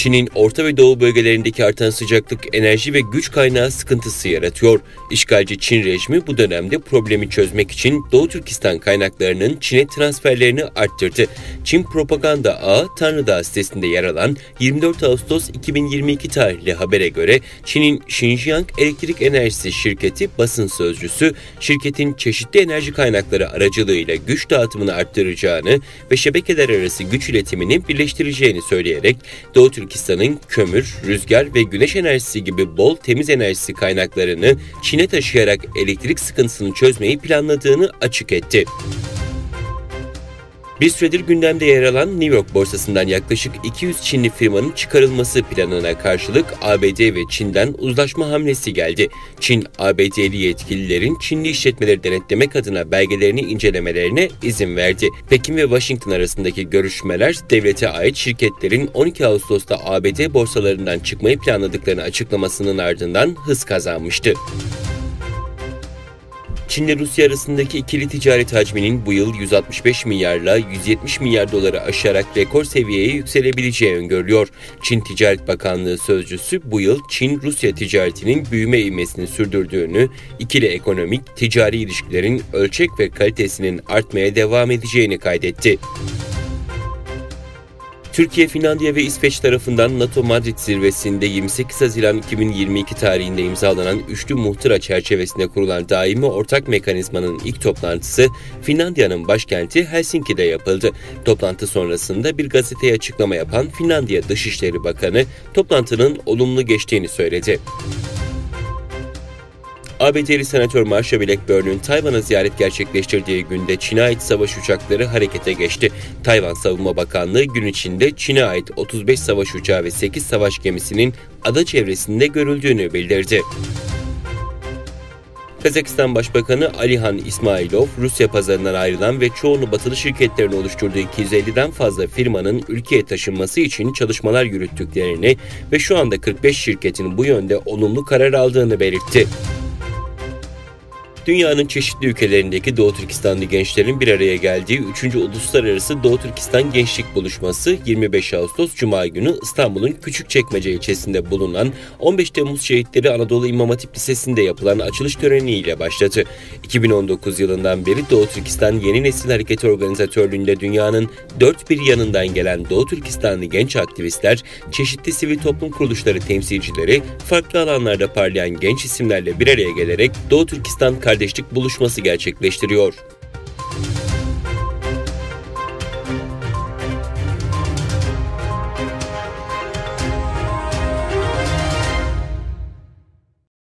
Çin'in Orta ve Doğu bölgelerindeki artan sıcaklık enerji ve güç kaynağı sıkıntısı yaratıyor. İşgalci Çin rejimi bu dönemde problemi çözmek için Doğu Türkistan kaynaklarının Çin'e transferlerini arttırdı. Çin Propaganda Ağı Tanrıdağ sitesinde yer alan 24 Ağustos 2022 tarihli habere göre Çin'in Xinjiang Elektrik Enerjisi Şirketi basın sözcüsü şirketin çeşitli enerji kaynakları aracılığıyla güç dağıtımını arttıracağını ve şebekeler arası güç iletimini birleştireceğini söyleyerek Doğu Türkistan'ın kömür, rüzgar ve güneş enerjisi gibi bol temiz enerjisi kaynaklarını Çin'e taşıyarak elektrik sıkıntısını çözmeyi planladığını açık etti. Bir süredir gündemde yer alan New York borsasından yaklaşık 200 Çinli firmanın çıkarılması planına karşılık ABD ve Çin'den uzlaşma hamlesi geldi. Çin, ABD'li yetkililerin Çinli işletmeleri denetlemek adına belgelerini incelemelerine izin verdi. Pekin ve Washington arasındaki görüşmeler devlete ait şirketlerin 12 Ağustos'ta ABD borsalarından çıkmayı planladıklarını açıklamasının ardından hız kazanmıştı. Çin ile Rusya arasındaki ikili ticaret hacminin bu yıl 165 milyarla 170 milyar doları aşarak rekor seviyeye yükselebileceği öngörülüyor. Çin Ticaret Bakanlığı sözcüsü bu yıl Çin-Rusya ticaretinin büyüme ivmesini sürdürdüğünü, ikili ekonomik, ticari ilişkilerin ölçek ve kalitesinin artmaya devam edeceğini kaydetti. Türkiye, Finlandiya ve İsveç tarafından NATO Madrid zirvesinde 28 Haziran 2022 tarihinde imzalanan üçlü muhtıra çerçevesinde kurulan daimi ortak mekanizmanın ilk toplantısı Finlandiya'nın başkenti Helsinki'de yapıldı. Toplantı sonrasında bir gazeteye açıklama yapan Finlandiya Dışişleri Bakanı toplantının olumlu geçtiğini söyledi. ABD'li Senatör Marsha Blackburn'un Tayvan'a ziyaret gerçekleştirdiği günde Çin'e ait savaş uçakları harekete geçti. Tayvan Savunma Bakanlığı gün içinde Çin'e ait 35 savaş uçağı ve 8 savaş gemisinin ada çevresinde görüldüğünü bildirdi. Kazakistan Başbakanı Alihan İsmailov, Rusya pazarından ayrılan ve çoğunu batılı şirketlerin oluşturduğu 250'den fazla firmanın ülkeye taşınması için çalışmalar yürüttüklerini ve şu anda 45 şirketin bu yönde olumlu karar aldığını belirtti. Dünyanın çeşitli ülkelerindeki Doğu Türkistanlı gençlerin bir araya geldiği 3. Uluslararası Doğu Türkistan Gençlik Buluşması 25 Ağustos Cuma günü İstanbul'un Küçükçekmece ilçesinde bulunan 15 Temmuz Şehitleri Anadolu İmam Hatip Lisesi'nde yapılan açılış töreniyle başladı. 2019 yılından beri Doğu Türkistan Yeni Nesil Hareketi organizatörlüğünde dünyanın dört bir yanından gelen Doğu Türkistanlı genç aktivistler, çeşitli sivil toplum kuruluşları temsilcileri, farklı alanlarda parlayan genç isimlerle bir araya gelerek Doğu Türkistan Kardeşlik Buluşması gerçekleştiriyor.